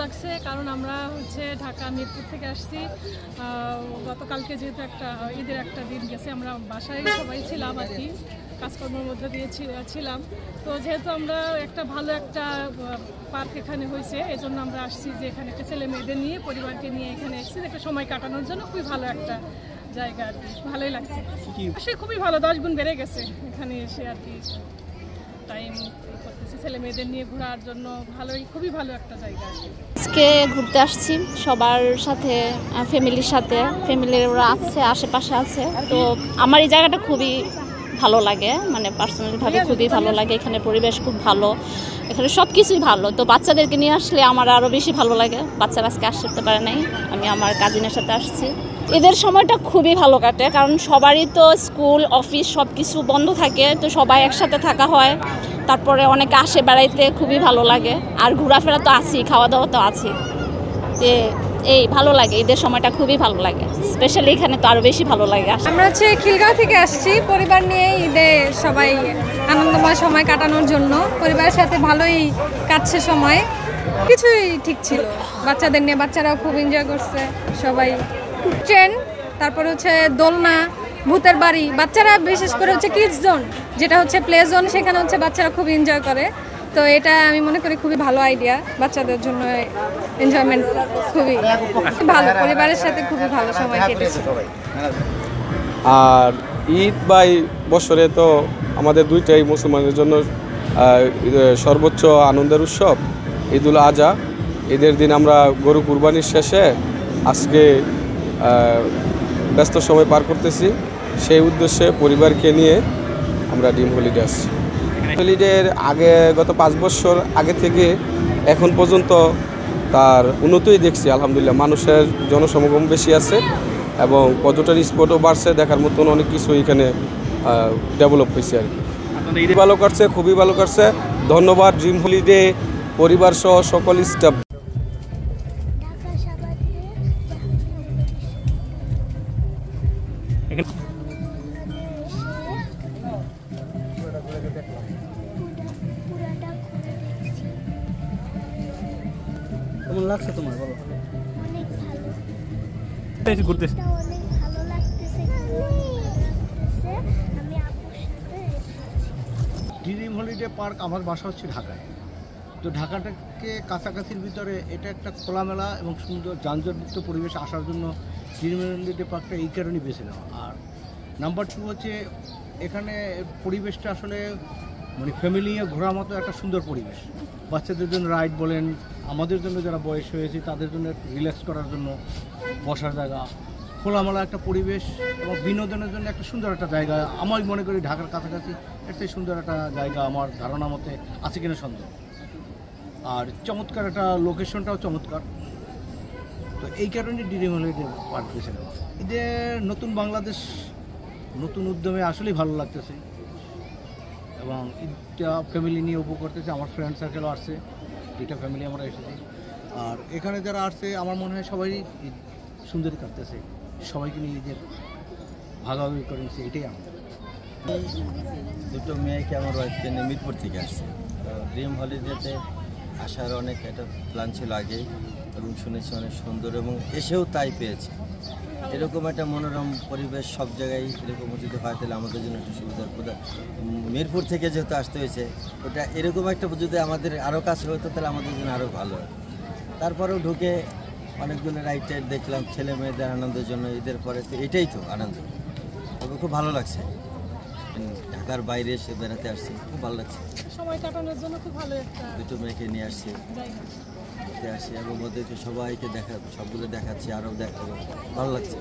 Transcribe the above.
লাগছে, কারণ আমরা ঢাকা মিরপুর থেকে আসছি। গতকালকে যেহেতু একটা ঈদের একটা দিন গেছে, আমরা বাসায় সবাই ছিলাম আর কি, কাজকর্মের মধ্যে দিয়ে ছিলাম। তো যেহেতু আমরা একটা ভালো একটা পার্ক এখানে হয়েছে, এই জন্য আমরা আসছি যে এখানে একটা ছেলে মেয়েদের নিয়ে, পরিবারকে নিয়ে এখানে এসেছি একটা সময় কাটানোর জন্য। খুবই ভালো একটা জায়গা আর কি, ভালোই লাগছে। সে খুবই ভালো, 10 গুণ বেড়ে গেছে এখানে এসে আর কি টাইম করতেছি ছেলে মেয়েদের নিয়ে ঘোরার জন্য। খুবই ভালো একটা জায়গা। আজকে ঘুরতে আসছি সবার সাথে, ফ্যামিলির সাথে। ফ্যামিলির ওরা আছে, আশেপাশে আছে। তো আমার এই জায়গাটা খুবই ভালো লাগে, মানে পার্সোনালিভাবে খুবই ভালো লাগে। এখানে পরিবেশ খুব ভালো, এখানে সব কিছুই ভালো। তো বাচ্চাদেরকে নিয়ে আসলে আমার আরও বেশি ভালো লাগে। বাচ্চারা আজকে আসতে পারে নাই, আমি আমার কাজিনের সাথে আসছি। ঈদের সময়টা খুবই ভালো কাটে, কারণ সবারই তো স্কুল অফিস সব কিছু বন্ধ থাকে, তো সবাই একসাথে থাকা হয়। তারপরে অনেকে আসে বেড়াইতে, খুবই ভালো লাগে। আর ঘোরাফেরা তো আছেই, খাওয়া দাওয়া তো আছে, যে এই ভালো লাগে। ঈদের সময়টা খুবই ভালো লাগে, স্পেশালি এখানে তো আরও বেশি ভালো লাগে। আমরা খিলগাঁও থেকে আসছি পরিবার নিয়ে, ঈদে সবাই আনন্দময় সময় কাটানোর জন্য। পরিবারের সাথে ভালোই কাটছে সময়, কিছুই ঠিক ছিল। বাচ্চাদের নিয়ে, বাচ্চারাও খুব এনজয় করছে সবাই। ট্রেন, তারপর দোলনা, ভূতের বাড়ি, বাচ্চারা বিশেষ করে কিডস জোন, যেটা প্লে জোন, সেখানে বাচ্চারা খুব এনজয় করে। তো এটা আমি মনে করি খুবই ভালো আইডিয়া, বাচ্চাদের জন্য এনজয়মেন্ট খুবই ভালো। পরিবারের সাথে খুবই ভালো সময় কেটেছে। আর ঈদ বা বছরে তো আমাদের দুইটাই মুসলমানদের জন্য সর্বোচ্চ আনন্দের উৎসব ঈদুল আজহা। ঈদের দিন আমরা গরু কুরবানির শেষে আজকে ব্যস্ত সময় পার করতেছি। সেই উদ্দেশ্যে পরিবারকে নিয়ে আমরা ড্রিম হলিডে আসছি। হলিডের আগে গত 5 বছর আগে থেকে এখন পর্যন্ত তার উন্নতিই দেখছি আলহামদুলিল্লাহ। মানুষের জনসমাগম বেশি আছে এবং পর্যটন স্পটও বাড়ছে, দেখার মতন অনেক কিছু এখানে ডেভেলপ হয়েছে আর কি। ভালো কাটছে, খুবই ভালো কাটছে। ধন্যবাদ ড্রিম হলিডে পরিবার সহ সকল স্টাফ। কেমন লাগছে তোমার, বলো? অনেক ভালো। ঘুরতে অনেক ভালো লাগতেছে। আমি আপুর সাথে ড্রিম হলিডে পার্ক আমার বাসা ঢাকায়। তো ঢাকাটাকে কাছাকাছির ভিতরে এটা একটা খোলামেলা এবং সুন্দর যানজটমুক্ত পরিবেশ আসার জন্য ড্রিম হলিডে পার্কটা এই কারণেই বেছে নেওয়া। আর নাম্বার 2 এখানে পরিবেশটা আসলে মানে ফ্যামিলি নিয়ে ঘোরার মতো একটা সুন্দর পরিবেশ। বাচ্চাদের জন্য রাইড বলেন, আমাদের জন্য যারা বয়স হয়েছে তাদের জন্য রিল্যাক্স করার জন্য বসার জায়গা, খোলামেলা একটা পরিবেশ এবং বিনোদনের জন্য একটা সুন্দর একটা জায়গা। আমি মনে করি ঢাকার কাছাকাছি একটা সুন্দর একটা জায়গা আমার ধারণা মতে আছে কিনা সন্দেহ। আর চমৎকার একটা লোকেশনটাও চমৎকার। তো এই কারণে ড্রিম হলিডে পার্ক বেছে নেওয়া। এদের নতুন বাংলাদেশ নতুন উদ্যমে আসলেই ভালো লাগতেছে এবং ঈদটা ফ্যামিলি নিয়ে উপভোগ করতেছে। আমার ফ্রেন্ড সার্কেলও আসছে, 2টা ফ্যামিলি আমরা এসেছি। আর এখানে যারা আসছে আমার মনে হয় সবাই ঈদ সুন্দরই কাটতেছে, সবাইকে নিয়ে ঈদের ভাগাভাগি করেছে, এটাই আমাদের। দুটো মেয়েকে আমার ওয়াইফকে নিয়ে মিরপুর থেকে আসছে। তো ড্রিম হলিডেতে আসার অনেক একটা প্ল্যান ছিল আগে, এবং শুনেছি অনেক সুন্দর এবং এসেও তাই পেয়েছি। এরকম একটা মনোরম পরিবেশ সব জায়গায় এরকম যদি হয় তাহলে আমাদের জন্য একটু সুবিধার কথা। মিরপুর থেকে যেহেতু আসতে হয়েছে, ওটা এরকম একটা যদি আমাদের আরও কাছে হতো তাহলে আমাদের জন্য আরও ভালো হয়। তারপরেও ঢুকে অনেকগুলো রাইড টাইড দেখলাম ছেলে মেয়েদের আনন্দের জন্য ঈদের পরে। তো এটাই তো আনন্দ, তবে খুব ভালো লাগছে। ঢাকার বাইরে এসে বেড়াতে আসছি, খুব ভালো লাগছে। সময় কাটানোর জন্য খুব ভালো একটা দুটো মেয়েকে নিয়ে আসছি, ঘুরতে আসছি এবং ওদেরকে সবাইকে সবগুলো দেখাচ্ছি, আরও দেখাবো, ভালো লাগছে।